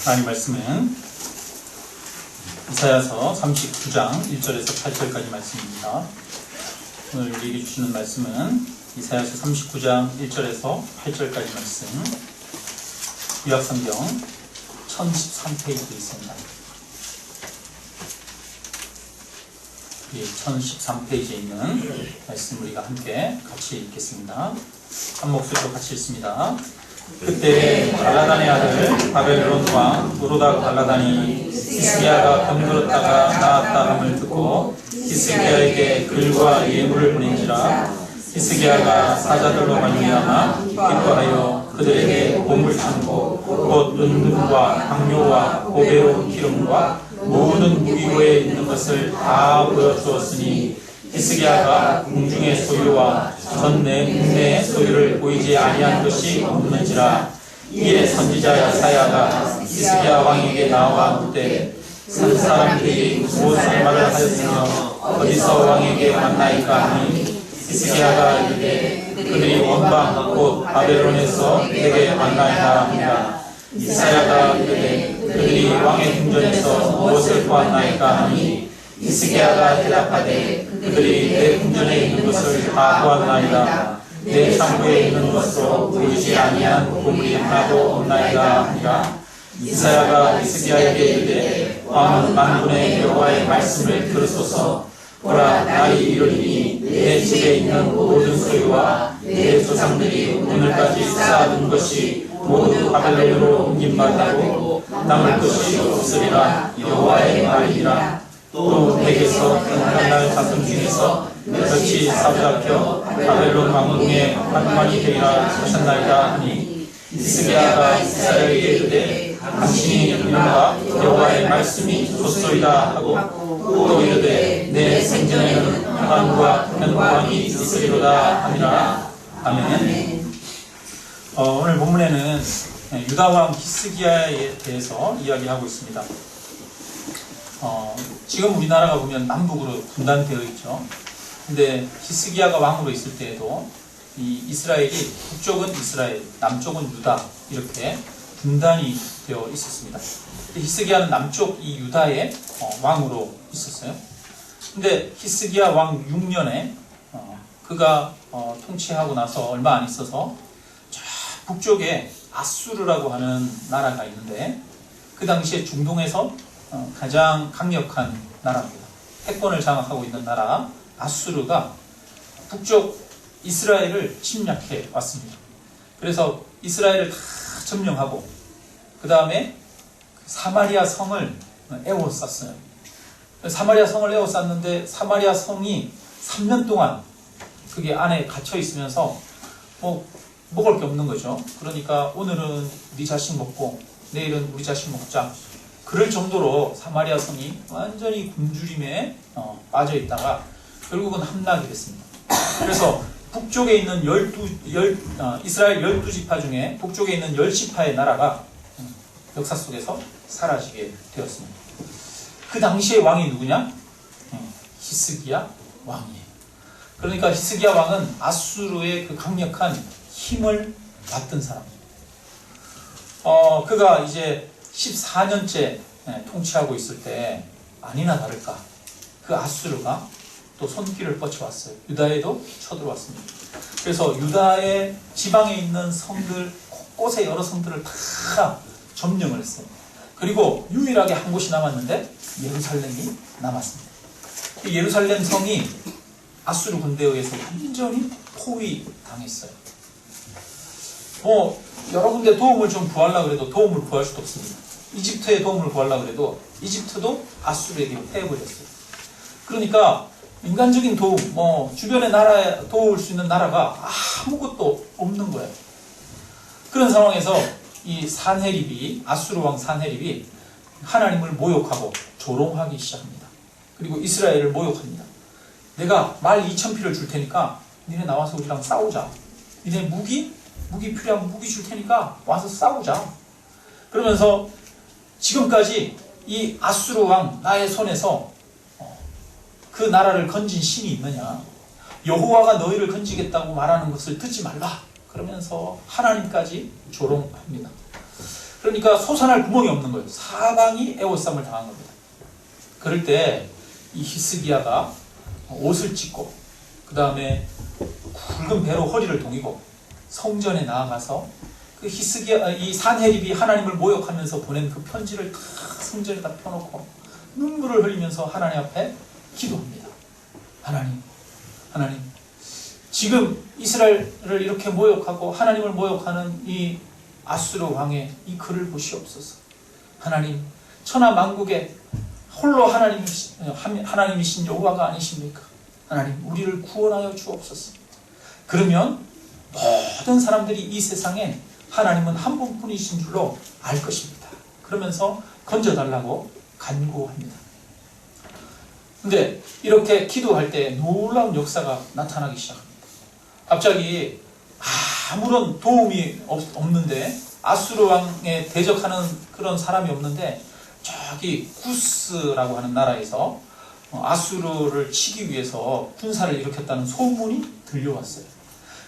하나님 말씀은 이사야서 39장 1절에서 8절까지 말씀입니다. 오늘 우리에게 주시는 말씀은 이사야서 39장 1절에서 8절까지 말씀, 구약성경 1013페이지에 있습니다. 1013페이지에 있는 말씀 우리가 함께 같이 읽겠습니다. 한 목소리로 같이 읽습니다. 그때 갈라단의 아들 바벨론 왕 노로다 갈라단이 히스기야가 병들었다가 나았다 함을 듣고 히스기야에게 글과 예물을 보낸지라. 히스기야가 사자들로 말미암아 기뻐하여 그들에게 봄을 주고 곧 은금과 당뇨와 보배로운 기름과 모든 무기고에 있는 것을 다 보여주었으니 히스기야가 궁중의 소유와 전 국내의 소유를 보이지 아니한 것이 없는지라. 이에 선지자 야사야가 히스기야 왕에게 나와 묻되 산 사람들이 무엇을 말을 하였으며 어디서 왕에게 만나이까 하니 히스기야가 이르되 그들이 원방 곧 바벨론에서 내게 만나이다 합니다. 이사야가 이르되 그들이 왕의 궁전에서 무엇을 보았나이까 하니 히스기야가 대답하되 그들이 내 궁전에 있는 것을 다 보았나이다. 내 창고에 있는 것으로 보이지 아니한 보물이 하나도 없나이다 하니라. 이사야가 히스기야에게 이르되 왕은 만군의 여호와의 말씀을 들으소서. 보라, 날이 이르리니 내 집에 있는 모든 소유와 내 조상들이 오늘까지 쌓아둔 것이 모두 바벨론으로 옮김바 되고 남을 것이 없으리라. 여호와의 말이니라. 또 내게서 한날 자손 중에서 몇이 사로잡혀 바벨론 왕궁의 관관이 되리라 하셨나이다 하니 히스기야가 이사야에게 이르되 당신이 이른바 여호와의 말씀이 좋소이다 하고 또 이르되 내 생전에는 평안과 견고함이 있으리로다 하니라. 아멘. 오늘 본문에는 유다왕 히스기야에 대해서 이야기하고 있습니다. 지금 우리나라가 보면 남북으로 분단되어 있죠. 근데 히스기야가 왕으로 있을 때에도 이 이스라엘이 북쪽은 이스라엘, 남쪽은 유다 이렇게 분단이 되어 있었습니다. 히스기야는 남쪽 이 유다의 왕으로 있었어요. 근데 히스기야 왕 6년에 그가 통치하고 나서 얼마 안 있어서 저 북쪽에 아수르라고 하는 나라가 있는데 그 당시에 중동에서 가장 강력한 나라입니다. 패권을 장악하고 있는 나라 아수르가 북쪽 이스라엘을 침략해 왔습니다. 그래서 이스라엘을 다 점령하고 그 다음에 사마리아 성을 에워쌌어요. 사마리아 성을 에워쌌는데 사마리아 성이 3년 동안 그게 안에 갇혀 있으면서 먹을 게 없는 거죠. 그러니까 오늘은 네 자식 먹고 내일은 우리 자식 먹자. 그럴 정도로 사마리아 성이 완전히 굶주림에 빠져 있다가 결국은 함락이 됐습니다. 그래서 북쪽에 있는 이스라엘 12지파 중에 북쪽에 있는 10지파의 나라가 역사 속에서 사라지게 되었습니다. 그 당시의 왕이 누구냐? 히스기야 왕이에요. 그러니까 히스기야 왕은 아수르의 그 강력한 힘을 받던 사람입니다. 그가 이제 14년째 통치하고 있을 때 아니나 다를까 그 아수르가 또 손길을 뻗쳐왔어요. 유다에도 쳐들어왔습니다. 그래서 유다의 지방에 있는 성들 곳곳에 여러 성들을 다 점령을 했어요. 그리고 유일하게 한 곳이 남았는데 예루살렘이 남았습니다. 이 예루살렘 성이 아수르 군대에 의해서 완전히 포위당했어요. 여러 군데 도움을 좀 구하려고 해도 도움을 구할 수도 없습니다. 이집트에 도움을 구하려고 해도 이집트도 아수르에게 패해버렸어요. 그러니까 인간적인 도움, 주변의 나라에 도울 수 있는 나라가 아무것도 없는 거예요. 그런 상황에서 이 산헤립이, 아수르 왕 산헤립이 하나님을 모욕하고 조롱하기 시작합니다. 그리고 이스라엘을 모욕합니다. 내가 말 2,000피를 줄 테니까 니네 나와서 우리랑 싸우자. 니네 무기 필요하면 무기 줄 테니까 와서 싸우자. 그러면서 지금까지 이 아수르 왕 나의 손에서 그 나라를 건진 신이 있느냐? 여호와가 너희를 건지겠다고 말하는 것을 듣지 말라. 그러면서 하나님까지 조롱합니다. 그러니까 솟아날 구멍이 없는 거예요. 사방이 애워쌈을 당한 겁니다. 그럴 때 이 히스기야가 옷을 찢고 그 다음에 굵은 배로 허리를 동이고 성전에 나아가서 그 히스기야, 이 산헤립이 하나님을 모욕하면서 보낸 그 편지를 다 성전에다 펴놓고 눈물을 흘리면서 하나님 앞에 기도합니다. 하나님, 지금 이스라엘을 이렇게 모욕하고 하나님을 모욕하는 이 아수르 왕의 이 글을 보시옵소서. 하나님, 천하 만국에 홀로 하나님이신 여호와가 아니십니까? 하나님, 우리를 구원하여 주옵소서. 그러면 모든 사람들이 이 세상에 하나님은 한 분뿐이신 줄로 알 것입니다. 그러면서 건져달라고 간구합니다. 근데 이렇게 기도할 때 놀라운 역사가 나타나기 시작합니다. 갑자기 아무런 도움이 없는데, 아수르 왕에 대적하는 그런 사람이 없는데, 저기 구스라고 하는 나라에서 아수르를 치기 위해서 군사를 일으켰다는 소문이 들려왔어요.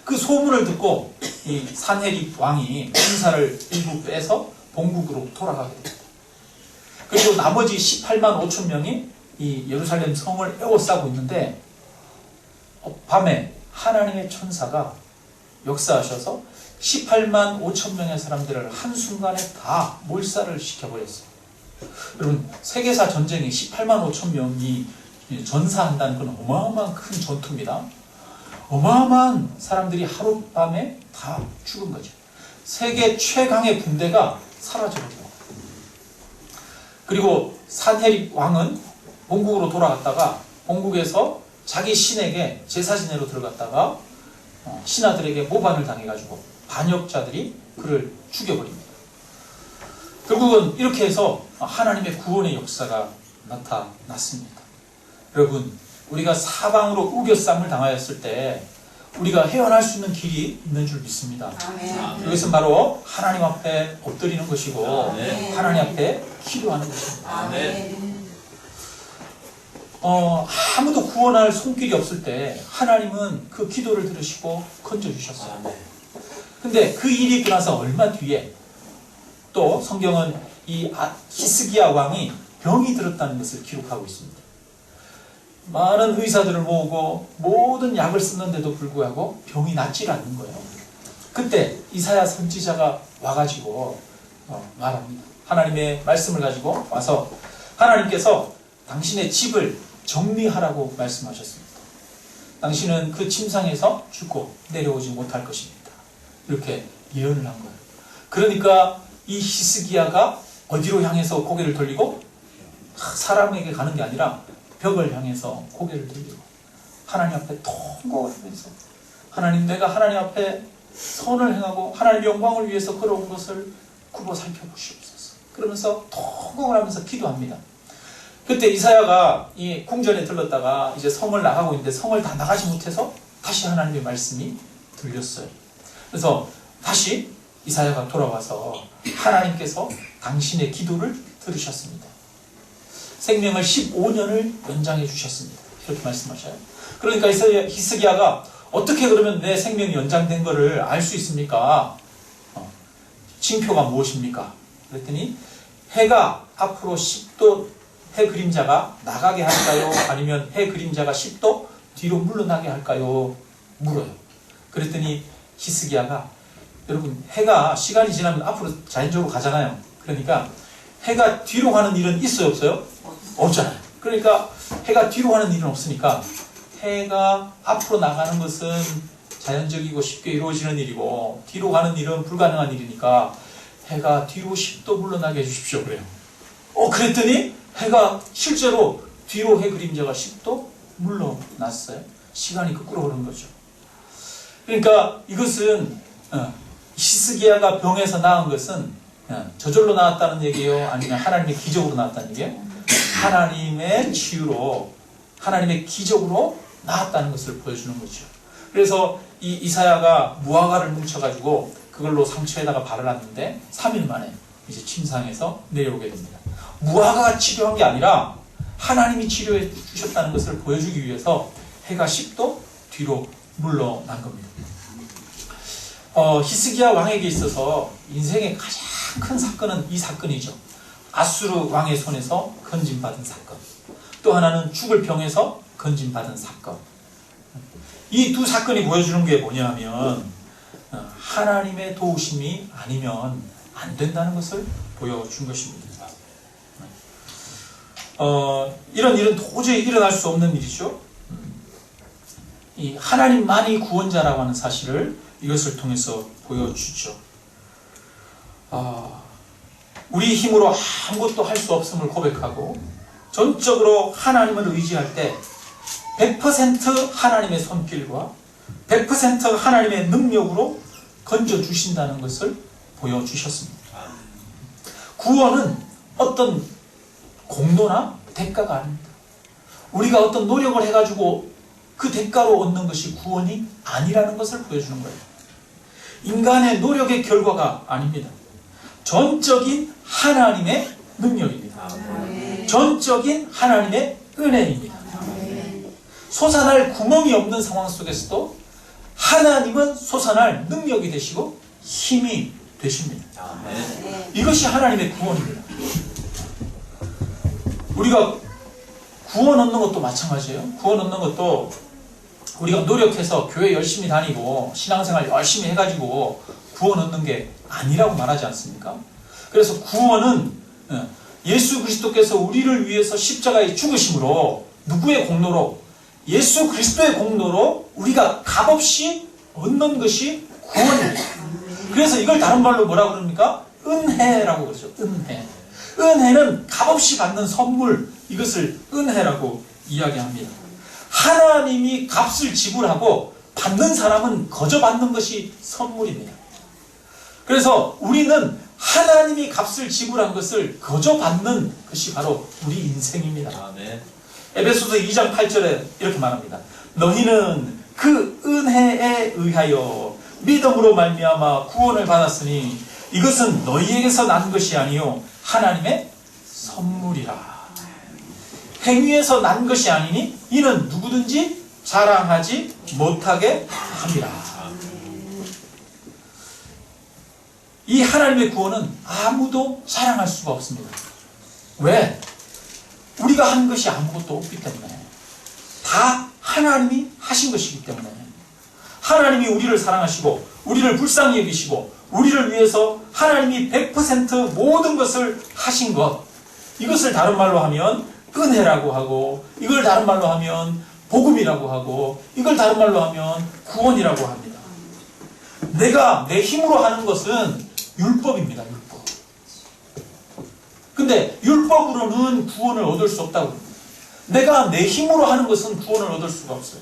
그 소문을 듣고 이 산헤립 왕이 군사를 일부 빼서 본국으로 돌아가게 됩니다. 그리고 나머지 18만 5천 명이 이 예루살렘 성을 에워싸고 있는데, 밤에 하나님의 천사가 역사하셔서 18만 5천 명의 사람들을 한순간에 다 몰살을 시켜버렸어요. 여러분, 세계사 전쟁이 18만 5천 명이 전사한다는 건 어마어마한 큰 전투입니다. 어마어마한 사람들이 하룻밤에 다 죽은 거죠. 세계 최강의 군대가 사라져버려요. 그리고 산헤립 왕은 본국으로 돌아갔다가 본국에서 자기 신에게 제사 지내러 들어갔다가 신하들에게 모반을 당해가지고 반역자들이 그를 죽여버립니다. 결국은 이렇게 해서 하나님의 구원의 역사가 나타났습니다. 여러분, 우리가 사방으로 우겨쌈을 당하였을 때 우리가 헤어날 수 있는 길이 있는 줄 믿습니다. 아멘. 이것은 바로 하나님 앞에 엎드리는 것이고 아멘. 하나님 앞에 기도하는 것입니다. 아멘. 아무도 구원할 손길이 없을 때 하나님은 그 기도를 들으시고 건져주셨어요. 근데 그 일이 있고 나서 얼마 뒤에 또 성경은 이 히스기야 왕이 병이 들었다는 것을 기록하고 있습니다. 많은 의사들을 모으고 모든 약을 쓰는데도 불구하고 병이 낫지 않는 거예요. 그때 이사야 선지자가 와가지고 말합니다. 하나님의 말씀을 가지고 와서 하나님께서 당신의 집을 정리하라고 말씀하셨습니다. 당신은 그 침상에서 죽고 내려오지 못할 것입니다. 이렇게 예언을 한 거예요. 그러니까 이 히스기야가 어디로 향해서 고개를 돌리고 사람에게 가는 게 아니라 벽을 향해서 고개를 돌리고 하나님 앞에 통곡을 하면서, 하나님, 내가 하나님 앞에 선을 행하고 하나님의 영광을 위해서 걸어온 것을 굽어 살펴보시옵소서. 그러면서 통곡을 하면서 기도합니다. 그때 이사야가 이 궁전에 들렀다가 이제 성을 나가고 있는데 성을 다 나가지 못해서 다시 하나님의 말씀이 들렸어요. 그래서 다시 이사야가 돌아와서 하나님께서 당신의 기도를 들으셨습니다. 생명을 15년을 연장해 주셨습니다. 이렇게 말씀하셔요. 그러니까 히스기야가 어떻게 그러면 내 생명이 연장된 것을 알 수 있습니까? 징표가 무엇입니까? 그랬더니 해가 앞으로 10도 해 그림자가 나가게 할까요? 아니면 해 그림자가 10도 뒤로 물러나게 할까요? 물어요. 그랬더니 히스기야가, 여러분, 해가 시간이 지나면 앞으로 자연적으로 가잖아요. 그러니까 해가 뒤로 가는 일은 있어요, 없어요? 없잖아요. 그러니까 해가 뒤로 가는 일은 없으니까 해가 앞으로 나가는 것은 자연적이고 쉽게 이루어지는 일이고 뒤로 가는 일은 불가능한 일이니까 해가 뒤로 10도 물러나게 해주십시오. 그래요. 그랬더니 해가 실제로 뒤로 해 그림자가 10도 물러났어요. 시간이 거꾸로 흐른 거죠. 그러니까 이것은 히스기야가 병에서 나은 것은 저절로 나았다는 얘기예요? 아니면 하나님의 기적으로 나았다는 얘기예요? 하나님의 치유로, 하나님의 기적으로 나았다는 것을 보여주는 거죠. 그래서 이 이사야가 무화과를 뭉쳐가지고 그걸로 상처에다가 바르놨는데 3일 만에 이제 침상에서 내려오게 됩니다. 무화과가 치료한 게 아니라 하나님이 치료해 주셨다는 것을 보여주기 위해서 해가 10도 뒤로 물러난 겁니다. 히스기야 왕에게 있어서 인생의 가장 큰 사건은 이 사건이죠. 아수르 왕의 손에서 건진받은 사건. 또 하나는 죽을 병에서 건진받은 사건. 이 두 사건이 보여주는 게 뭐냐면 하나님의 도우심이 아니면 안 된다는 것을 보여준 것입니다. 이런 일은 도저히 일어날 수 없는 일이죠. 이 하나님만이 구원자라고 하는 사실을 이것을 통해서 보여주죠. 우리 힘으로 아무것도 할 수 없음을 고백하고 전적으로 하나님을 의지할 때 100% 하나님의 손길과 100% 하나님의 능력으로 건져주신다는 것을 보여주셨습니다. 구원은 어떤 공로나 대가가 아닙니다. 우리가 어떤 노력을 해가지고 그 대가로 얻는 것이 구원이 아니라는 것을 보여주는 거예요. 인간의 노력의 결과가 아닙니다. 전적인 하나님의 능력입니다. 전적인 하나님의 은혜입니다. 솟아날 구멍이 없는 상황 속에서도 하나님은 솟아날 능력이 되시고 힘이 되십니다. 이것이 하나님의 구원입니다. 우리가 구원 얻는 것도 마찬가지예요. 구원 얻는 것도 우리가 노력해서 교회 열심히 다니고 신앙생활 열심히 해가지고 구원 얻는 게 아니라고 말하지 않습니까? 그래서 구원은 예수 그리스도께서 우리를 위해서 십자가에 죽으심으로 누구의 공로로? 예수 그리스도의 공로로 우리가 값없이 얻는 것이 구원입니다. 그래서 이걸 다른 말로 뭐라고 그럽니까? 은혜라고 그러죠. 은혜. 은혜는 값없이 받는 선물, 이것을 은혜라고 이야기합니다. 하나님이 값을 지불하고 받는 사람은 거저 받는 것이 선물입니다. 그래서 우리는 하나님이 값을 지불한 것을 거저 받는 것이 바로 우리 인생입니다. 에베소서 2장 8절에 이렇게 말합니다. 너희는 그 은혜에 의하여 믿음으로 말미암아 구원을 받았으니 이것은 너희에게서 난 것이 아니요 하나님의 선물이라. 행위에서 난 것이 아니니 이는 누구든지 자랑하지 못하게 합니다. 이 하나님의 구원은 아무도 자랑할 수가 없습니다. 왜? 우리가 한 것이 아무것도 없기 때문에, 다 하나님이 하신 것이기 때문에, 하나님이 우리를 사랑하시고 우리를 불쌍히 여기시고 우리를 위해서 하나님이 100% 모든 것을 하신 것, 이것을 다른 말로 하면 은혜라고 하고, 이걸 다른 말로 하면 복음이라고 하고, 이걸 다른 말로 하면 구원이라고 합니다. 내가 내 힘으로 하는 것은 율법입니다. 율법. 근데 율법으로는 구원을 얻을 수 없다고 합니다. 내가 내 힘으로 하는 것은 구원을 얻을 수가 없어요.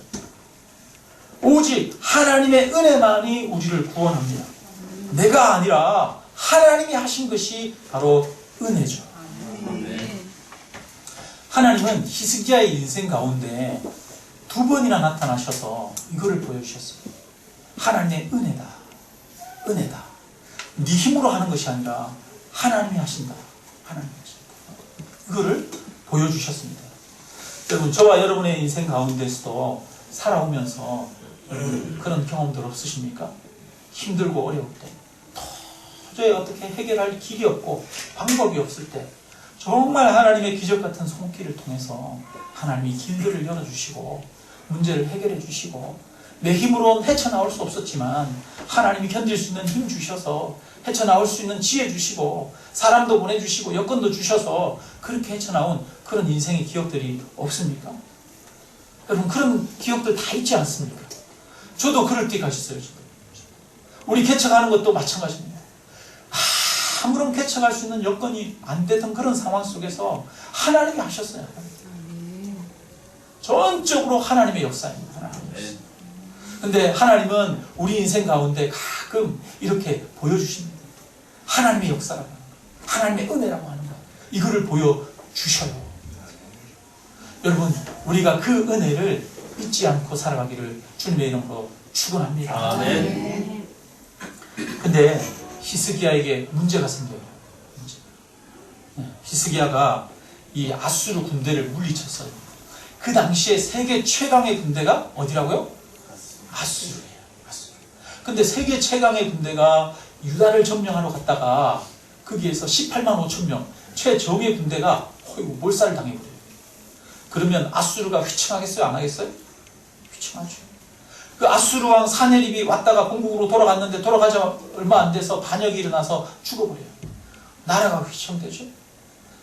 오직 하나님의 은혜만이 우리를 구원합니다. 내가 아니라 하나님이 하신 것이 바로 은혜죠. 하나님은 히스기야의 인생 가운데 두 번이나 나타나셔서 이거를 보여주셨어요. 하나님의 은혜다. 은혜다. 네 힘으로 하는 것이 아니라 하나님이 하신다. 하나님이 하신다. 이거를 보여주셨습니다. 여러분, 저와 여러분의 인생 가운데서도 살아오면서 그런 경험들 없으십니까? 힘들고 어려울 때, 도저히 어떻게 해결할 길이 없고 방법이 없을 때, 정말 하나님의 기적 같은 손길을 통해서 하나님이 길들을 열어주시고 문제를 해결해 주시고, 내 힘으로는 헤쳐나올 수 없었지만 하나님이 견딜 수 있는 힘 주셔서 헤쳐나올 수 있는 지혜 주시고 사람도 보내주시고 여건도 주셔서 그렇게 헤쳐나온 그런 인생의 기억들이 없습니까? 여러분, 그런 기억들 다 있지 않습니까? 저도 그럴 때가 있어요. 저도. 우리 개척하는 것도 마찬가지입니다. 아무런 개척할 수 있는 여건이 안 되던 그런 상황 속에서 하나님이 하셨어요. 전적으로 하나님의 역사입니다. 근데 하나님은 우리 인생 가운데 가끔 이렇게 보여주십니다. 하나님의 역사라고 하는 것, 하나님의 은혜라고 하는 것, 이거를 보여주셔요. 여러분, 우리가 그 은혜를 잊지 않고 살아가기를 주님의 이름으로 축원합니다. 아멘. 근데 히스기야에게 문제가 생겨요. 히스기야가 이 아수르 군대를 물리쳤어요. 그 당시에 세계 최강의 군대가 어디라고요? 아수르예요. 아수르. 근데 세계 최강의 군대가 유다를 점령하러 갔다가 거기에서 18만 5천 명 최정예 군대가 몰살을 당해버려요. 그러면 아수르가 휘청하겠어요? 안 하겠어요? 휘청하죠. 그 아수르 왕 사네립이 왔다가 본국으로 돌아갔는데 돌아가자 얼마 안 돼서 반역이 일어나서 죽어버려요. 나라가 휘청되죠.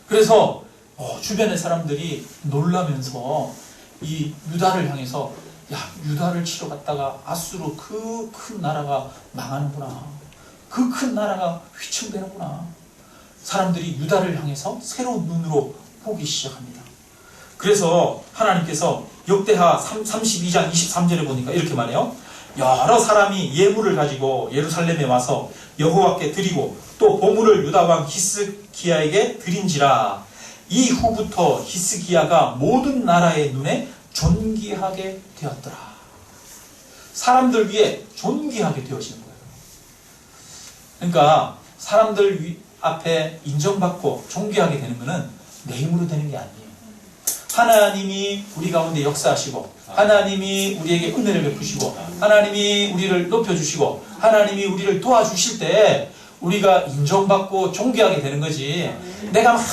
그래서 주변의 사람들이 놀라면서 이 유다를 향해서 야, 유다를 치러 갔다가 아수르 그 큰 나라가 망하는구나. 그 큰 나라가 휘청되는구나. 사람들이 유다를 향해서 새로운 눈으로 보기 시작합니다. 그래서 하나님께서 역대하 32장 23절에 보니까 이렇게 말해요. 여러 사람이 예물을 가지고 예루살렘에 와서 여호와께 드리고 또 보물을 유다 왕 히스기야에게 드린지라. 이후부터 히스기야가 모든 나라의 눈에 존귀하게 되었더라. 사람들 위에 존귀하게 되어지는 거예요. 그러니까 사람들 앞에 인정받고 존귀하게 되는 것은 내 힘으로 되는 게 아니에요. 하나님이 우리 가운데 역사하시고 하나님이 우리에게 은혜를 베푸시고 하나님이 우리를 높여주시고 하나님이 우리를 도와주실 때 우리가 인정받고 존귀하게 되는 거지. 내가 막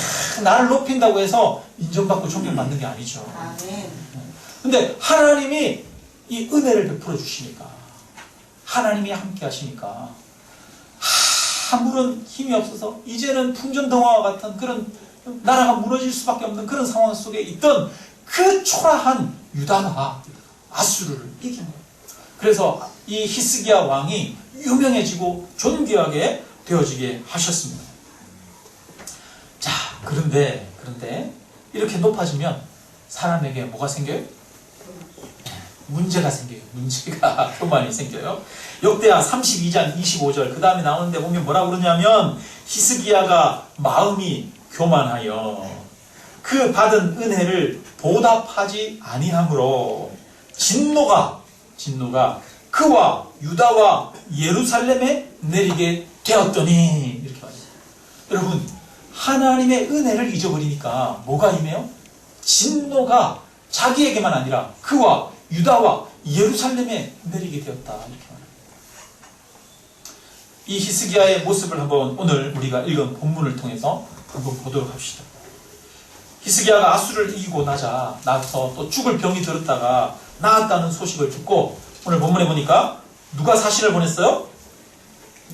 나를 높인다고 해서 인정받고 존경받는 게 아니죠. 근데 하나님이 이 은혜를 베풀어 주시니까 하나님이 함께 하시니까 아무런 힘이 없어서 이제는 풍전등화와 같은 그런 나라가 무너질 수밖에 없는 그런 상황 속에 있던 그 초라한 유다가 아수르를 이긴 거예요. 그래서 이 히스기야 왕이 유명해지고 존귀하게 되어지게 하셨습니다. 자, 그런데 이렇게 높아지면 사람에게 뭐가 생겨요? 문제가 생겨요. 문제가 교만이 생겨요. 역대하 32장 25절 그 다음에 나오는데 보면 뭐라고 그러냐면 히스기야가 마음이 교만하여 그 받은 은혜를 보답하지 아니하므로 진노가 그와 유다와 예루살렘에 내리게 되었더니 이렇게 말해요. 여러분 하나님의 은혜를 잊어버리니까 뭐가 임해요? 진노가 자기에게만 아니라 그와 유다와 예루살렘에 내리게 되었다. 이렇게 말해요. 이 히스기야의 모습을 한번 오늘 우리가 읽은 본문을 통해서 한번 보도록 합시다. 히스기야가 아수르를 이기고 나서 또 죽을 병이 들었다가 나았다는 소식을 듣고 오늘 본문에 보니까 누가 사신을 보냈어요?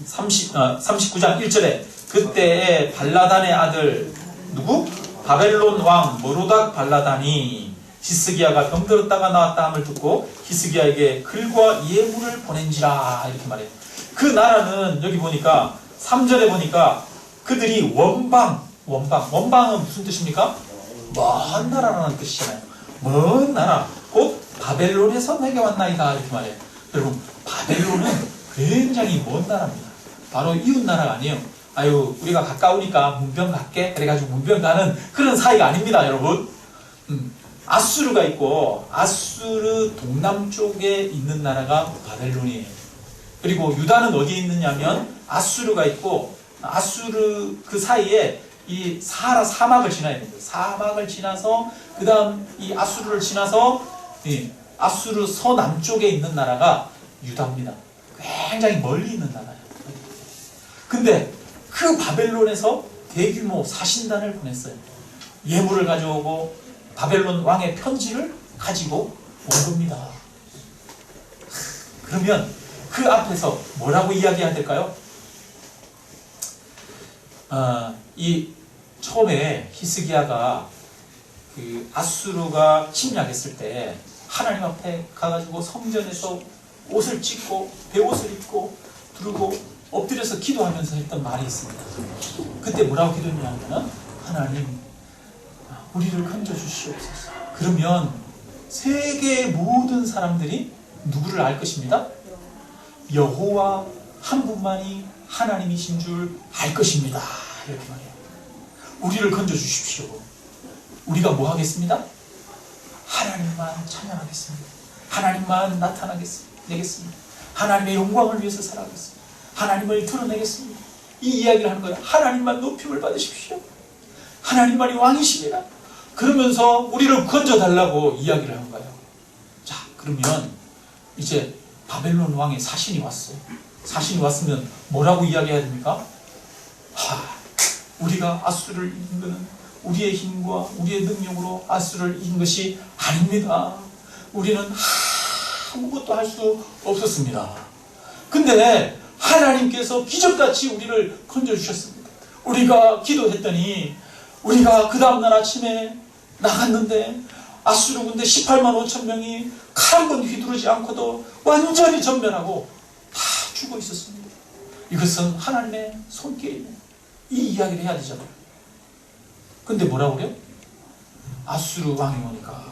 39장 1절에 그때의 발라단의 아들 누구? 바벨론 왕 모로닥 발라단이 히스기야가 병들었다가 나왔다 함을 듣고 히스기야에게 글과 예물을 보낸지라 이렇게 말해요. 그 나라는 여기 보니까 3절에 보니까 그들이 원방은 무슨 뜻입니까? 먼 나라라는 뜻이잖아요. 먼 나라 곧 바벨론에서 내게 왔나이다 이렇게 말해요. 여러분 바벨론은 굉장히 먼 나라입니다. 바로 이웃 나라가 아니에요. 아유 우리가 가까우니까 문병 갈게 그래가지고 문병 가는 그런 사이가 아닙니다. 여러분 아수르가 있고 아수르 동남쪽에 있는 나라가 바벨론이에요. 그리고 유다는 어디에 있느냐면 아수르가 있고 아수르 그 사이에 이 사하라 사막을 지나야 됩니다. 사막을 지나서 그 다음 이 아수르를 지나서 아수르 서남쪽에 있는 나라가 유다입니다. 굉장히 멀리 있는 나라예요. 근데 그 바벨론에서 대규모 사신단을 보냈어요. 예물을 가져오고 바벨론 왕의 편지를 가지고 온 겁니다. 그러면 그 앞에서 뭐라고 이야기해야 될까요? 이 처음에 히스기야가 그 아수르가 침략했을 때 하나님 앞에 가가지고 성전에서 옷을 찢고 베옷을 입고 두르고 엎드려서 기도하면서 했던 말이 있습니다. 그때 뭐라고 기도했냐면 하나님 우리를 건져주시옵소서. 그러면 세계의 모든 사람들이 누구를 알 것입니다? 여호와 한 분만이 하나님이신 줄 알 것입니다. 이렇게 말해요. 우리를 건져주십시오. 우리가 뭐 하겠습니다? 하나님만 찬양하겠습니다. 하나님만 나타내겠습니다. 하나님의 영광을 위해서 살아가겠습니다. 하나님을 드러내겠습니다. 이 이야기를 하는 거예요. 하나님만 높임을 받으십시오. 하나님만이 왕이십니다. 그러면서 우리를 건져달라고 이야기를 한 거예요. 자, 그러면 이제 바벨론 왕의 사신이 왔어요. 사신이 왔으면 뭐라고 이야기해야 됩니까? 우리가 아수르를 이긴 것은 우리의 힘과 우리의 능력으로 아수르를 이긴 것이 아닙니다. 우리는 아무것도 할 수 없었습니다. 근데 하나님께서 기적같이 우리를 건져주셨습니다. 우리가 기도했더니 우리가 그 다음날 아침에 나갔는데 아수르 군대 18만 5천 명이 칼 한 번 휘두르지 않고도 완전히 전멸하고 다 죽어 있었습니다. 이것은 하나님의 손길이네. 이 이야기를 해야 되잖아요. 근데 뭐라고 그래요? 아수르 왕이 오니까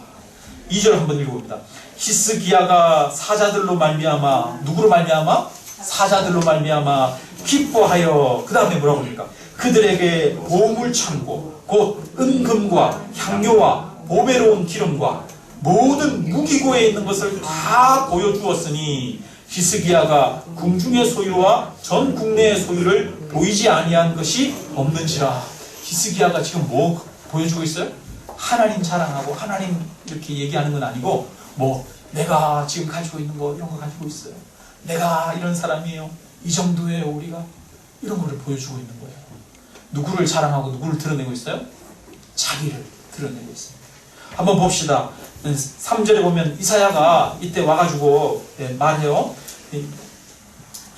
2절 한번 읽어봅니다. 히스기야가 사자들로 말미암아, 누구로 말미암아? 사자들로 말미암아 기뻐하여, 그 다음에 뭐라고 합니까? 그들에게 보물창고 곧 은금과 향료와 보배로운 기름과 모든 무기고에 있는 것을 다 보여주었으니 히스기야가 궁중의 소유와 전 국내의 소유를 보이지 아니한 것이 없는지라. 히스기야가 지금 뭐 보여주고 있어요? 하나님 자랑하고 하나님 이렇게 얘기하는 건 아니고, 뭐 내가 지금 가지고 있는 거 이런 거 가지고 있어요. 내가 이런 사람이에요. 이 정도예요 우리가. 이런 거를 보여주고 있는 거예요. 누구를 자랑하고 누구를 드러내고 있어요? 자기를 드러내고 있습니다. 한번 봅시다. 3절에 보면 이사야가 이때 와가지고 말해요.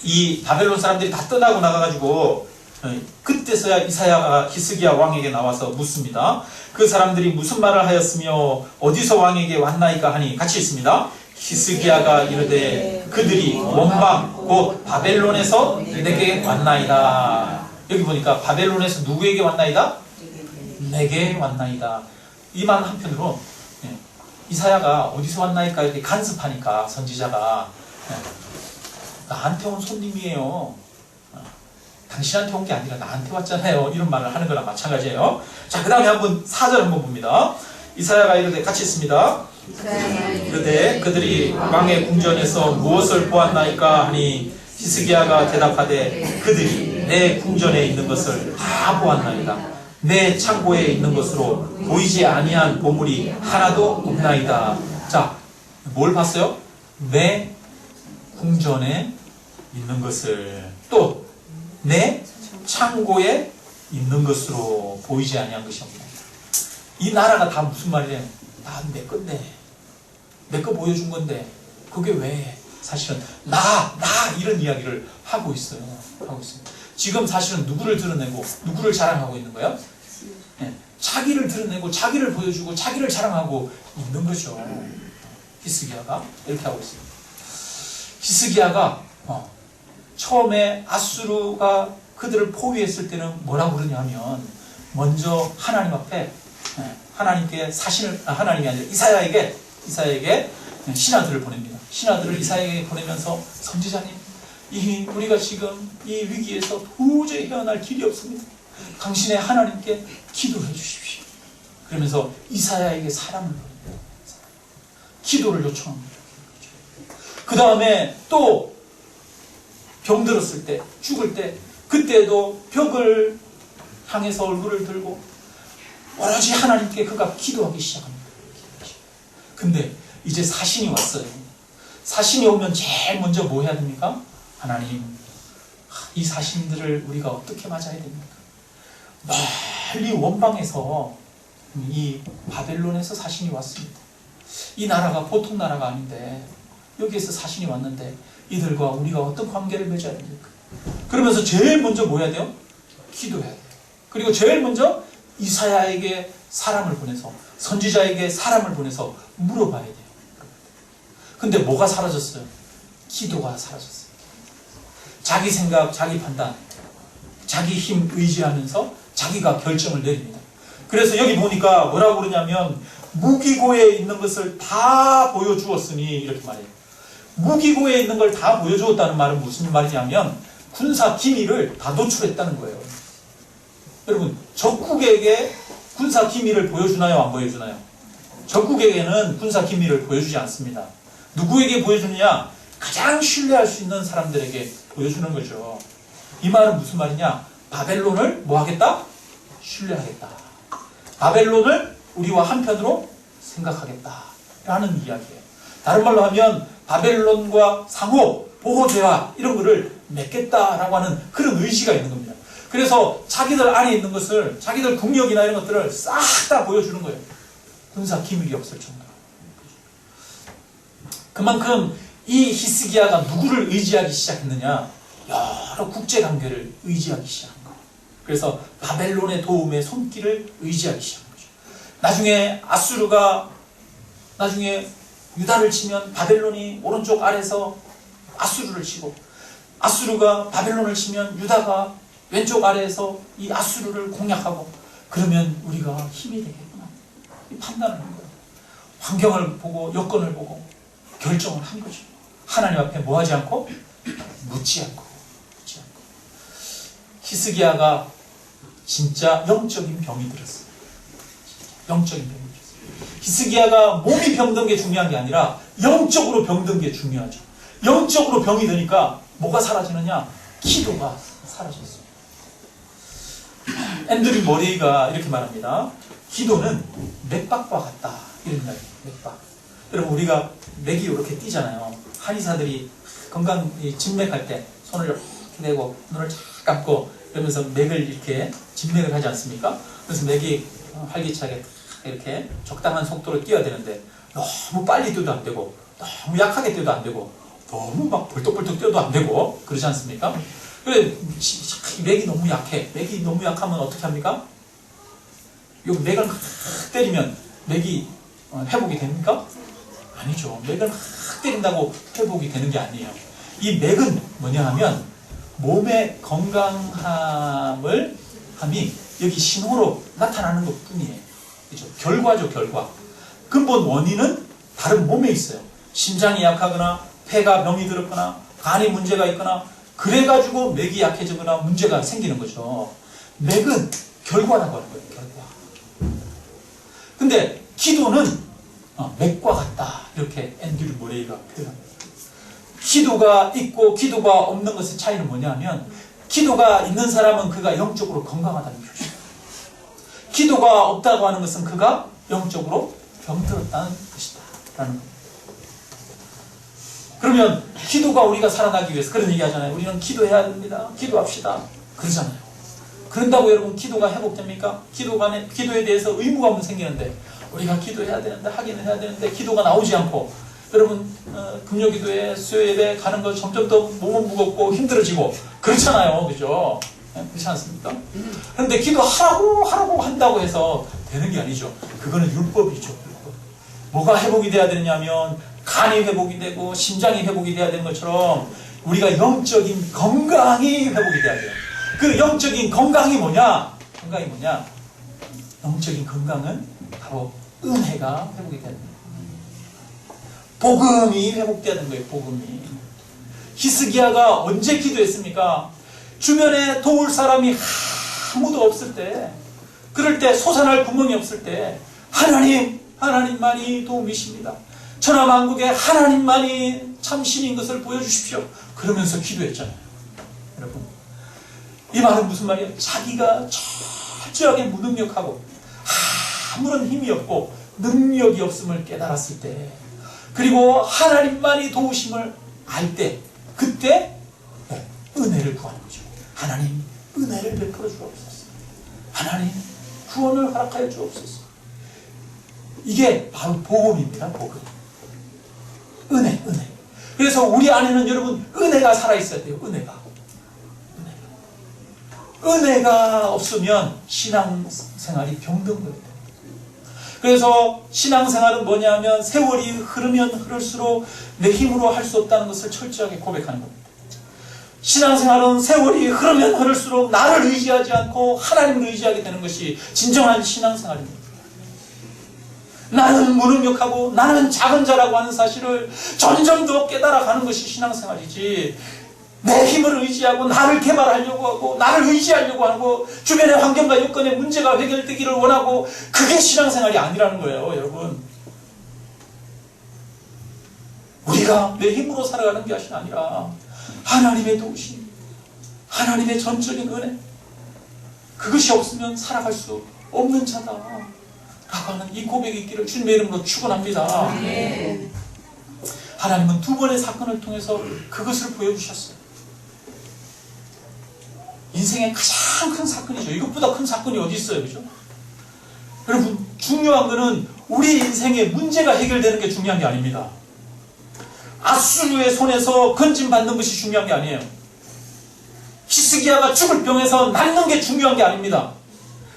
이 바벨론 사람들이 다 떠나고 나가가지고 그때서야 이사야가 히스기야 왕에게 나와서 묻습니다. 그 사람들이 무슨 말을 하였으며 어디서 왕에게 왔나이까 하니, 같이 있습니다. 히스기야가 이르되 그들이 원방 곧 바벨론에서 내게 왔나이다. 여기 보니까 바벨론에서 누구에게 왔나이다? 내게 왔나이다. 이 말 한편으로 이사야가 어디서 왔나이까 이렇게 간섭하니까 선지자가 나한테 온 손님이에요. 당신한테 온 게 아니라 나한테 왔잖아요. 이런 말을 하는 거랑 마찬가지예요. 자, 그 다음에 한번 4절 한번 봅니다. 이사야가 이르되, 같이 있습니다. 이르되 그들이 왕의 궁전에서 무엇을 보았나이까 하니 히스기야가 대답하되 그들이 내 궁전에 있는 것을 다 보았나이다. 내 창고에 있는 것으로 보이지 아니한 보물이 하나도 없나이다. 자, 뭘 봤어요? 내 궁전에 있는 것을, 또 내 창고에 있는 것으로 보이지 아니한 것이 없나이다. 이 나라가 다 무슨 말이래? 다 내 건데, 내 거 보여준 건데 그게 왜 사실은 나 이런 이야기를 하고 있어요. 지금 사실은 누구를 드러내고 누구를 자랑하고 있는 거예요? 자기를 드러내고 자기를 보여주고 자기를 자랑하고 있는 거죠. 히스기야가 이렇게 하고 있습니다. 히스기야가 처음에 아수르가 그들을 포위했을 때는 뭐라고 그러냐면, 먼저 하나님 앞에 하나님께 사신을, 하나님이 아니라 이사야에게 신하들을 보냅니다. 신하들을 이사야에게 보내면서, 선지자님, 우리가 지금 이 위기에서 도저히 헤어날 길이 없습니다. 당신의 하나님께 기도해 주십시오. 그러면서 이사야에게 사람을 보냅니다. 기도를 요청합니다. 그 다음에 또 병들었을 때, 죽을 때, 그때도 벽을 향해서 얼굴을 들고 오로지 하나님께 그가 기도하기 시작합니다. 근데 이제 사신이 왔어요. 사신이 오면 제일 먼저 뭐 해야 됩니까? 하나님, 이 사신들을 우리가 어떻게 맞아야 됩니까? 멀리 원방에서, 이 바벨론에서 사신이 왔습니다. 이 나라가 보통 나라가 아닌데 여기에서 사신이 왔는데 이들과 우리가 어떤 관계를 맺어야 됩니까? 그러면서 제일 먼저 뭐 해야 돼요? 기도해야 돼요. 그리고 제일 먼저 이사야에게 사람을 보내서, 선지자에게 사람을 보내서 물어봐야 돼요. 근데 뭐가 사라졌어요? 기도가 사라졌어요. 자기 생각, 자기 판단, 자기 힘 의지하면서 자기가 결정을 내립니다. 그래서 여기 보니까 뭐라고 그러냐면, 무기고에 있는 것을 다 보여주었으니, 이렇게 말해요. 무기고에 있는 걸 다 보여주었다는 말은 무슨 말이냐면 군사 기밀을 다 노출했다는 거예요. 여러분, 적국에게 군사 기밀을 보여주나요? 안 보여주나요? 적국에게는 군사 기밀을 보여주지 않습니다. 누구에게 보여주느냐? 가장 신뢰할 수 있는 사람들에게 보여주는 거죠. 이 말은 무슨 말이냐? 바벨론을 뭐 하겠다? 신뢰하겠다. 바벨론을 우리와 한편으로 생각하겠다 라는 이야기예요. 다른 말로 하면 바벨론과 상호, 보호대화 이런 거를 맺겠다라고 하는 그런 의지가 있는 겁니다. 그래서 자기들 안에 있는 것을, 자기들 국력이나 이런 것들을 싹 다 보여주는 거예요. 군사 기밀이 없을 정도로. 그만큼 이 히스기야가 누구를 의지하기 시작했느냐? 여러 국제관계를 의지하기 시작한 거예요. 그래서 바벨론의 도움의 손길을 의지하기 시작한 거죠. 나중에 아수르가 나중에 유다를 치면 바벨론이 오른쪽 아래에서 아수르를 치고, 아수르가 바벨론을 치면 유다가 왼쪽 아래에서 이 아수르를 공략하고, 그러면 우리가 힘이 되겠구나. 판단을 한 거예요. 환경을 보고 여건을 보고 결정을 한 거죠. 하나님 앞에 뭐 하지 않고? 묻지 않고. 히스기야가 진짜 영적인 병이 들었어요. 영적인 병이 들었어요. 히스기야가 몸이 병든 게 중요한 게 아니라 영적으로 병든 게 중요하죠. 영적으로 병이 드니까 뭐가 사라지느냐? 기도가 사라졌어요. 앤드류 머레이가 이렇게 말합니다. 기도는 맥박과 같다. 이런 이야기. 맥박. 여러분, 우리가 맥이 이렇게 뛰잖아요. 한의사들이 건강 진맥할 때 손을 이렇게 대고 눈을 쫙 감고 이러면서 맥을 이렇게 진맥을 하지 않습니까? 그래서 맥이 활기차게 이렇게 적당한 속도로 뛰어야 되는데 너무 빨리 뛰어도 안 되고 너무 약하게 뛰어도 안 되고 너무 막 벌떡벌떡 뛰어도 안 되고 그러지 않습니까? 그래, 맥이 너무 약해. 맥이 너무 약하면 어떻게 합니까? 요 맥을 막 때리면 맥이 회복이 됩니까? 아니죠. 맥을 막 때린다고 회복이 되는 게 아니에요. 이 맥은 뭐냐 하면 몸의 건강함이 여기 신호로 나타나는 것 뿐이에요. 그렇죠? 결과죠, 결과. 근본 원인은 다른 몸에 있어요. 심장이 약하거나 폐가 병이 들었거나 간이 문제가 있거나 그래가지고 맥이 약해지거나 문제가 생기는 거죠. 맥은 결과라고 하는 거예요, 결과. 근데 기도는 맥과 같다. 이렇게 앤드류 모레이가 표현합니다. 기도가 있고 기도가 없는 것의 차이는 뭐냐면 기도가 있는 사람은 그가 영적으로 건강하다는 표시입니다. 기도가 없다고 하는 것은 그가 영적으로 병들었다는 것이다 라는 겁니다. 그러면 기도가 우리가 살아나기 위해서 그런 얘기 하잖아요. 우리는 기도해야 됩니다. 기도합시다. 그러잖아요. 그런다고 여러분 기도가 회복됩니까? 기도에 대해서 의무감은 생기는데 우리가 기도해야 되는데 하기는 해야 되는데 기도가 나오지 않고 여러분 금요기도에 수요예배 가는 거 점점 더 몸은 무겁고 힘들어지고 그렇잖아요. 그죠? 그렇지 않습니까? 그런데 기도하라고 한다고 해서 되는 게 아니죠. 그거는 율법이죠. 율법. 뭐가 회복이 돼야 되느냐면 간이 회복이 되고 심장이 회복이 돼야 되는 것처럼 우리가 영적인 건강이 회복이 돼야 돼요. 그 영적인 건강이 뭐냐? 영적인 건강은 바로 은혜가 회복이 되는 거예요. 복음이 회복되는 거예요. 복음이. 히스기야가 언제 기도했습니까? 주변에 도울 사람이 아무도 없을 때, 그럴 때 솟아날 구멍이 없을 때 하나님만이 도움이십니다. 천하만국에 하나님만이 참 신인 것을 보여주십시오. 그러면서 기도했잖아요. 여러분, 이 말은 무슨 말이에요? 자기가 철저하게 무능력하고 아무런 힘이 없고 능력이 없음을 깨달았을 때, 그리고 하나님만이 도우심을 알 때, 그때 은혜를 구하는 거죠. 하나님 은혜를 베풀어 주옵소서. 하나님 구원을 허락하여 주옵소서. 이게 바로 복음입니다. 복음. 은혜. 그래서 우리 안에는 여러분 은혜가 살아있어야 돼요. 은혜가 없으면 신앙생활이 병든 거예요. 그래서 신앙생활은 뭐냐면 세월이 흐르면 흐를수록 내 힘으로 할 수 없다는 것을 철저하게 고백하는 겁니다. 신앙생활은 세월이 흐르면 흐를수록 나를 의지하지 않고 하나님을 의지하게 되는 것이 진정한 신앙생활입니다. 나는 무능력하고 나는 작은 자라고 하는 사실을 점점 더 깨달아가는 것이 신앙생활이지, 내 힘을 의지하고 나를 개발하려고 하고 나를 의지하려고 하고 주변의 환경과 여건의 문제가 해결되기를 원하고, 그게 신앙생활이 아니라는 거예요. 여러분, 우리가 내 힘으로 살아가는 것이 아니라 하나님의 도우심, 하나님의 전적인 은혜, 그것이 없으면 살아갈 수 없는 자다 라고 하는 이 고백이 있기를 주님의 이름으로 축원합니다. 하나님은 두 번의 사건을 통해서 그것을 보여주셨어요. 인생의 가장 큰 사건이죠. 이것보다 큰 사건이 어디 있어요, 그죠? 여러분, 중요한 거는 우리 인생의 문제가 해결되는 게 중요한 게 아닙니다. 아수르의 손에서 건짐받는 것이 중요한 게 아니에요. 히스기야가 죽을 병에서 낫는 게 중요한 게 아닙니다.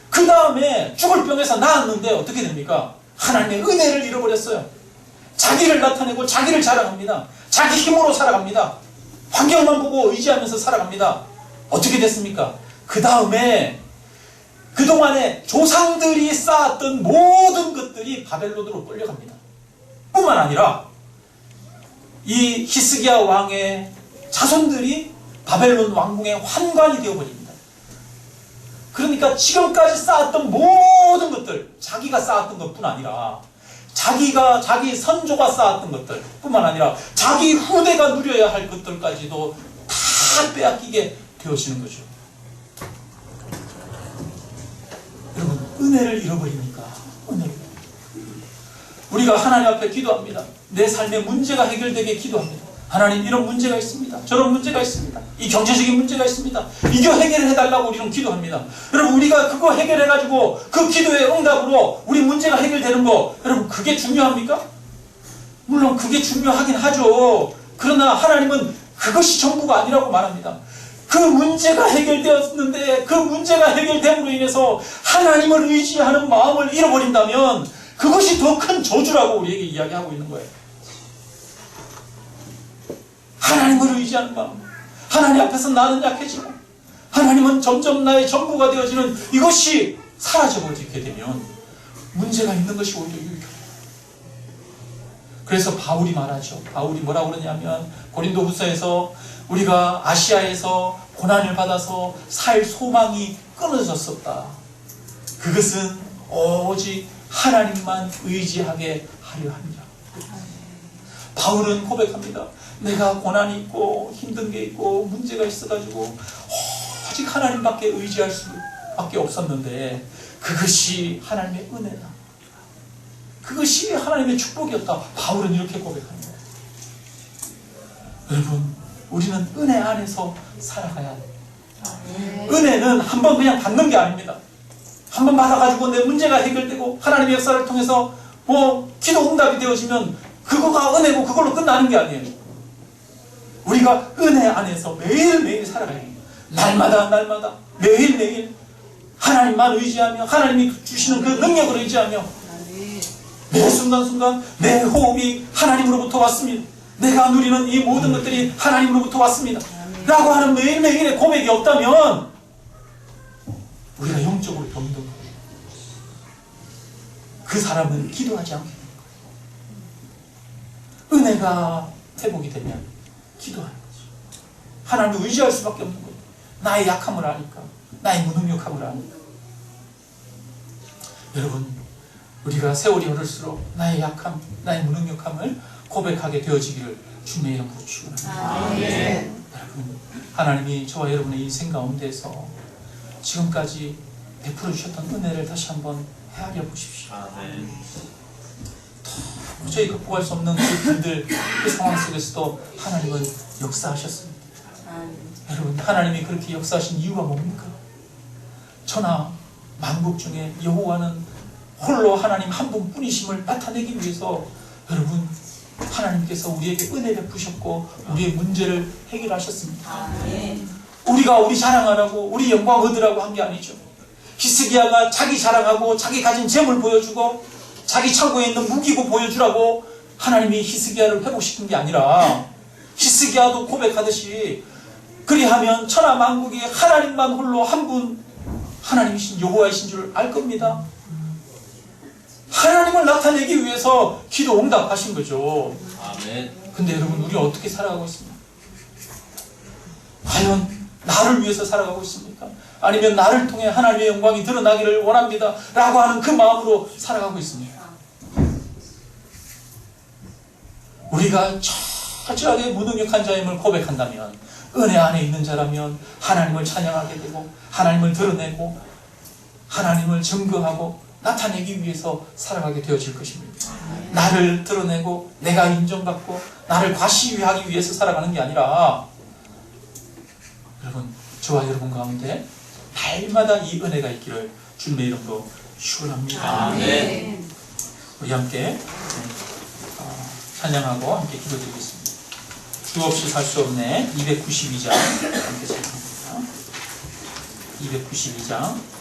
그 다음에 죽을 병에서 나았는데 어떻게 됩니까? 하나님의 은혜를 잃어버렸어요. 자기를 나타내고 자기를 자랑합니다. 자기 힘으로 살아갑니다. 환경만 보고 의지하면서 살아갑니다. 어떻게 됐습니까? 그 다음에 그동안에 조상들이 쌓았던 모든 것들이 바벨론으로 끌려갑니다. 뿐만 아니라 이 히스기야 왕의 자손들이 바벨론 왕궁의 환관이 되어버립니다. 그러니까 지금까지 쌓았던 모든 것들, 자기가 쌓았던 것뿐 아니라 자기 선조가 쌓았던 것들 뿐만 아니라 자기 후대가 누려야 할 것들까지도 다 빼앗기게 되어지는 거죠. 여러분, 은혜를 잃어버리니까 은혜를. 우리가 하나님 앞에 기도합니다. 내 삶의 문제가 해결되게 기도합니다. 하나님, 이런 문제가 있습니다. 저런 문제가 있습니다. 이 경제적인 문제가 있습니다. 이거 해결해달라고 우리는 기도합니다. 여러분, 우리가 그거 해결해가지고 그 기도의 응답으로 우리 문제가 해결되는 거, 여러분, 그게 중요합니까? 물론 그게 중요하긴 하죠. 그러나 하나님은 그것이 전부가 아니라고 말합니다. 그 문제가 해결되었는데 그 문제가 해결됨으로 인해서 하나님을 의지하는 마음을 잃어버린다면 그것이 더 큰 저주라고 우리에게 이야기하고 있는 거예요. 하나님을 의지하는 마음, 하나님 앞에서 나는 약해지고 하나님은 점점 나의 전부가 되어지는 이것이 사라져버리게 되면 문제가 있는 것이 오히려 유익합니다. 그래서 바울이 말하죠. 바울이 뭐라고 그러냐면 고린도후서에서 우리가 아시아에서 고난을 받아서 살 소망이 끊어졌었다. 그것은 오직 하나님만 의지하게 하려 함이라. 바울은 고백합니다. 내가 고난이 있고 힘든 게 있고 문제가 있어가지고 오직 하나님밖에 의지할 수밖에 없었는데 그것이 하나님의 은혜다. 그것이 하나님의 축복이었다. 바울은 이렇게 고백합니다. 여러분, 우리는 은혜 안에서 살아가야 해요. 은혜는 한번 그냥 받는 게 아닙니다. 한번 받아가지고 내 문제가 해결되고 하나님의 역사를 통해서 기도 응답이 되어지면 그거가 은혜고 그걸로 끝나는 게 아니에요. 우리가 은혜 안에서 매일매일 살아가야 해요. 날마다 매일매일 하나님만 의지하며 하나님이 주시는 그 능력을 의지하며 매 순간순간 내 호흡이 하나님으로부터 왔습니다. 내가 누리는 이 모든 것들이 하나님으로부터 왔습니다. 라고 하는 매일매일의 고백이 없다면 우리가 영적으로 병든 거예요. 그 사람은 기도하지 않게 되는 거예요. 은혜가 회복이 되면 기도하는 거죠. 하나님을 의지할 수밖에 없는 거예요. 나의 약함을 아니까, 나의 무능력함을 아니까. 여러분, 우리가 세월이 흐를수록 나의 약함, 나의 무능력함을 고백하게 되어지기를 주님의 이름으로 축원합니다. 여러분, 하나님이 저와 여러분의 인생 가운데서 지금까지 베풀어 주셨던 은혜를 다시 한번 헤아려 보십시오. 도저히 극복할 수 없는 그 분들, 그 상황 속에서도 하나님은 역사하셨습니다. 여러분, 하나님이 그렇게 역사하신 이유가 뭡니까? 천하 만국 중에 여호와는 홀로 하나님 한 분뿐이심을 나타내기 위해서 여러분, 하나님께서 우리에게 은혜 베푸셨고 우리의 문제를 해결하셨습니다. 우리가 우리 자랑하라고 우리 영광 얻으라고 한 게 아니죠. 히스기야가 자기 자랑하고 자기 가진 재물 보여주고 자기 창고에 있는 무기고 보여주라고 하나님이 히스기야를 회복시킨 게 아니라 히스기야도 고백하듯이 그리하면 천하 만국이 하나님만 홀로 한 분 하나님이신 여호와이신 줄 알 겁니다. 하나님을 나타내기 위해서 기도 응답하신 거죠. 아멘. 근데 여러분, 우리 어떻게 살아가고 있습니까? 과연 나를 위해서 살아가고 있습니까? 아니면 나를 통해 하나님의 영광이 드러나기를 원합니다 라고 하는 그 마음으로 살아가고 있습니다. 우리가 철저하게 무능력한 자임을 고백한다면, 은혜 안에 있는 자라면 하나님을 찬양하게 되고 하나님을 드러내고 하나님을 증거하고 나타내기 위해서 살아가게 되어질 것입니다. 나를 드러내고 내가 인정받고 나를 과시하기 위해서 살아가는 게 아니라, 여러분, 저와 여러분 가운데 날마다 이 은혜가 있기를 주님의 이름으로 축원합니다. 아멘. 우리 함께 찬양하고 함께 기도드리겠습니다. 주 없이 살 수 없네 292장 함께 찬양합니다. 292장.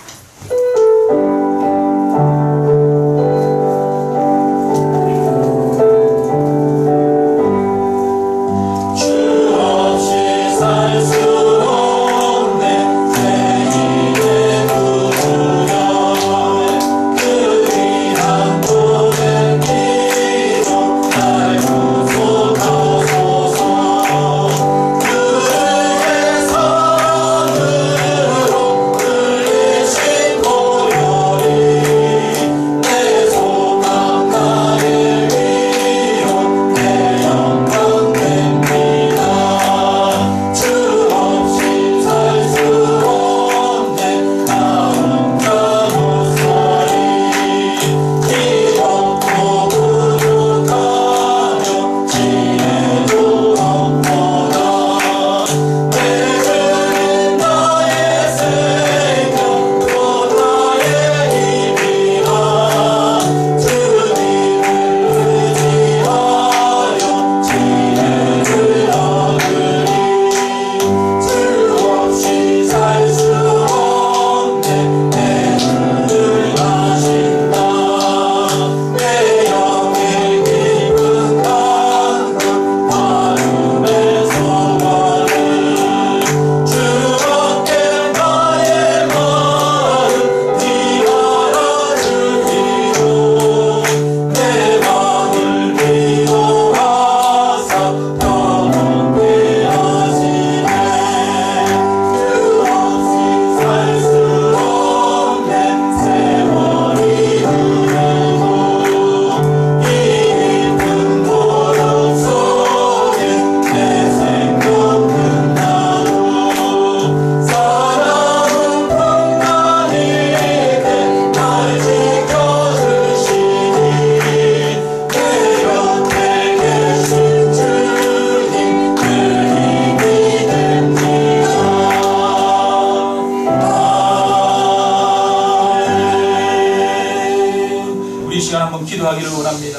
기도하기를 원합니다.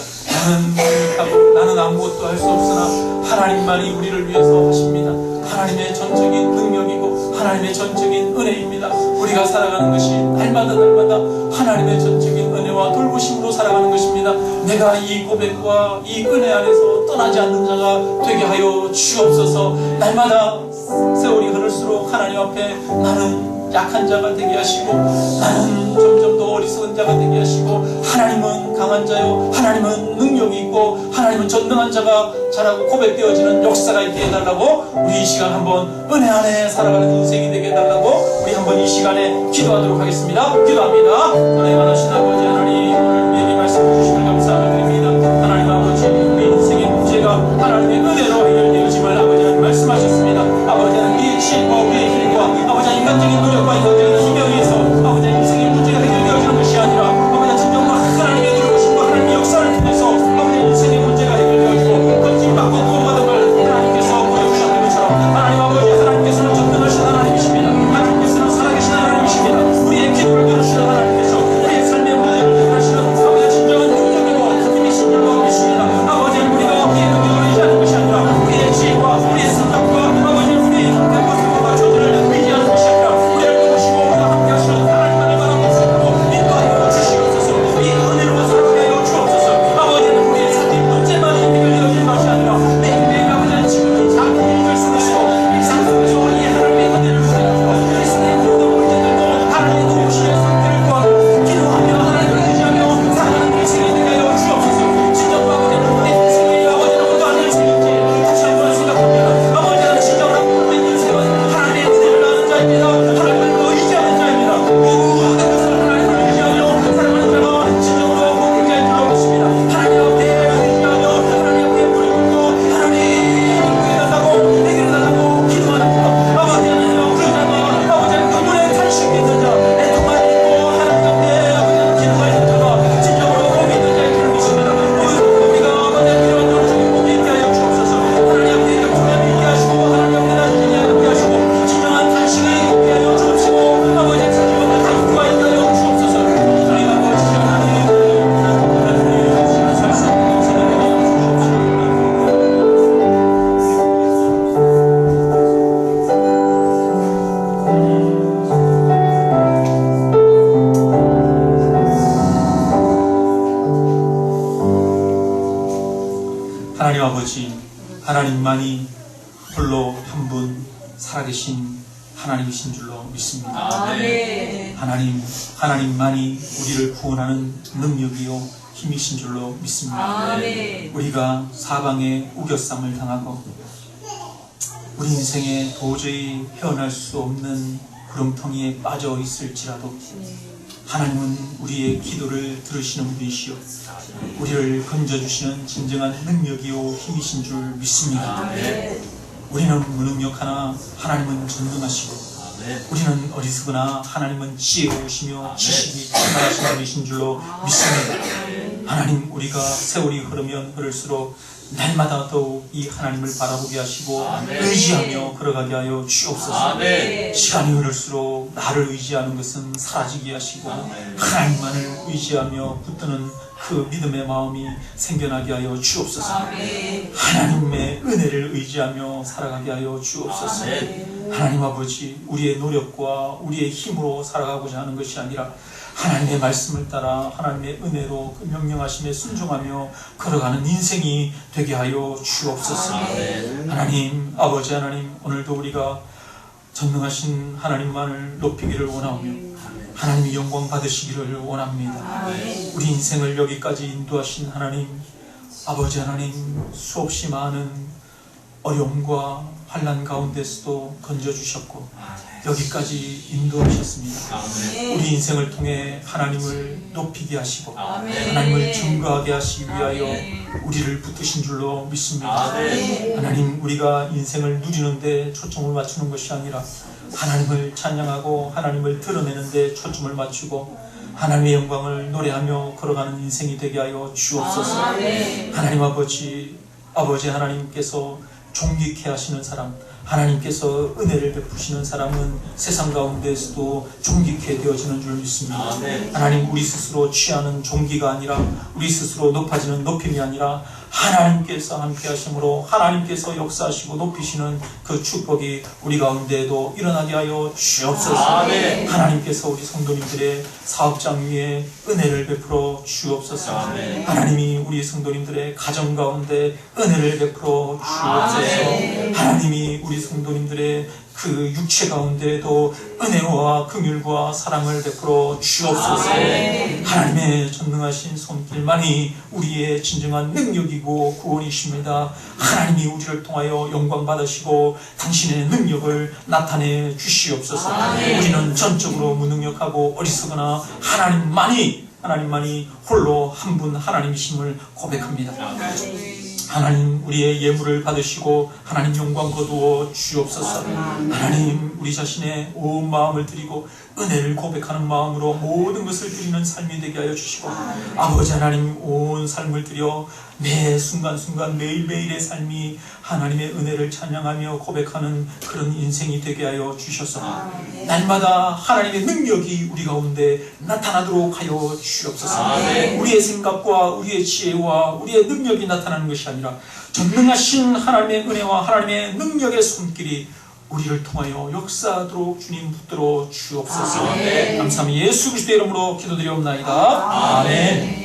나는 아무것도 할 수 없으나 하나님만이 우리를 위해서 하십니다. 하나님의 전적인 능력이고 하나님의 전적인 은혜입니다. 우리가 살아가는 것이 날마다 하나님의 전적인 은혜와 돌보심으로 살아가는 것입니다. 내가 이 고백과 이 은혜 안에서 떠나지 않는 자가 되게 하여 주옵소서. 날마다 세월이 흐를수록 하나님 앞에 나는 약한 자가 되게 하시고 나는 점점 더 어리석은 자가 되게 하시고, 하나님은 강한 자요 하나님은 능력이 있고 하나님은 전능한 자가 자라고 고백되어지는 역사가 있게 해달라고, 우리 이 시간 한번 은혜 안에 살아가는 인생이 되게 해달라고 우리 한번 이 시간에 기도하도록 하겠습니다. 기도합니다. 하나님 많으신 아버지 하나님, 오늘 우리에게 말씀 주시길 감사드립니다. 하나님 아버지, 우리 인생의 문제가 하나님의 은혜로 해결되어짐을 아버지 하나님 말씀하셨습니다. 아버지 하나님, 우리의 실과 우리의 힘과 아버지 하나님 인간적인 노력과 인간적인 힘에 의해서 아버지 하나님 인생의 문제가 해결되어지는 것이 아니라 아버지 하나님 진정한 하나님의 노력하심과 하나님의 역사를 통해서 아버지 하나님 인생의 문제가 해결되어지고 건진받고 구원받은 걸 하나님께서 보여주셨는 것처럼, 하나님 아버지, 하나님께서는 전능하신 하나님이십니다. 하나님께서는 살아계신 하나님이십니다. 우리의 기도를 들으시는 하나님께서 우리의 삶의 문제를 해결하시는 아버지 진정한 능력이고 힘이신 줄 믿습니다. 아버지, 우리가 어디에 능력을 의지하는 것이 한 분 살아계신 하나님이신 줄로 믿습니다. 아멘. 하나님만이 우리를 구원하는 능력이요 힘이신 줄로 믿습니다. 아멘. 우리가 사방에 우겨쌈을 당하고 우리 인생에 도저히 헤어날 수 없는 구렁텅이에 빠져 있을지라도 하나님은 우리의 기도를 들으시는 분이시요 우리를 건져주시는 진정한 능력이요 힘이신 줄 믿습니다. 우리는 무능력하나 하나님은 전능하시고 우리는 어리석으나 하나님은 지혜로우시며 지식이 충만하신 분이신 줄로 믿습니다. 하나님, 우리가 세월이 흐르면 흐를수록 날마다 더욱 이 하나님을 바라보게 하시고 의지하며 걸어가게 하여 주옵소서. 시간이 흐를수록 나를 의지하는 것은 사라지게 하시고 하나님만을 의지하며 붙드는 그 믿음의 마음이 생겨나게 하여 주옵소서. 하나님의 은혜를 의지하며 살아가게 하여 주옵소서. 하나님 아버지, 우리의 노력과 우리의 힘으로 살아가고자 하는 것이 아니라 하나님의 말씀을 따라 하나님의 은혜로 그 명령하심에 순종하며 걸어가는 인생이 되게 하여 주옵소서. 하나님 아버지, 하나님, 오늘도 우리가 전능하신 하나님만을 높이기를 원하오며 하나님이 영광 받으시기를 원합니다. 우리 인생을 여기까지 인도하신 하나님 아버지, 하나님, 수없이 많은 어려움과 환난 가운데서도 건져주셨고 여기까지 인도하셨습니다. 우리 인생을 통해 하나님을 높이게 하시고 하나님을 증거하게 하시기 위하여 우리를 붙드신 줄로 믿습니다. 하나님, 우리가 인생을 누리는데 초점을 맞추는 것이 아니라 하나님을 찬양하고 하나님을 드러내는 데 초점을 맞추고 하나님의 영광을 노래하며 걸어가는 인생이 되게 하여 주옵소서. 하나님 아버지 하나님께서 존귀케 하시는 사람, 하나님께서 은혜를 베푸시는 사람은 세상 가운데에서도 존귀케 되어지는 줄 믿습니다. 하나님, 우리 스스로 취하는 존귀가 아니라 우리 스스로 높아지는 높임이 아니라 하나님께서 함께 하심으로 하나님께서 역사하시고 높이시는 그 축복이 우리 가운데에도 일어나게 하여 주옵소서. 하나님께서 우리 성도님들의 사업장 위에 은혜를 베풀어 주옵소서. 하나님이 우리 성도님들의 가정 가운데 은혜를 베풀어 주옵소서. 하나님이 우리 성도님들의 그 육체 가운데에도 은혜와 긍휼과 사랑을 베풀어 주옵소서. 하나님의 전능하신 손길만이 우리의 진정한 능력이고 구원이십니다. 하나님이 우리를 통하여 영광 받으시고 당신의 능력을 나타내 주시옵소서. 우리는 전적으로 무능력하고 어리석으나 하나님만이 홀로 한 분 하나님이심을 고백합니다. 하나님, 우리의 예물을 받으시고 하나님 영광 거두어 주옵소서. 하나님, 우리 자신의 온 마음을 드리고 은혜를 고백하는 마음으로 모든 것을 드리는 삶이 되게 하여 주시고 아버지 하나님, 온 삶을 드려 매 순간순간 매일매일의 삶이 하나님의 은혜를 찬양하며 고백하는 그런 인생이 되게 하여 주셔서 날마다 하나님의 능력이 우리 가운데 나타나도록 하여 주옵소서. 우리의 생각과 우리의 지혜와 우리의 능력이 나타나는 것이 아니라 전능하신 하나님의 은혜와 하나님의 능력의 손길이 우리를 통하여 역사하도록 주님 붙들어 주옵소서. 감사합니다. 예수 그리스도의 이름으로 기도드리옵나이다. 아멘.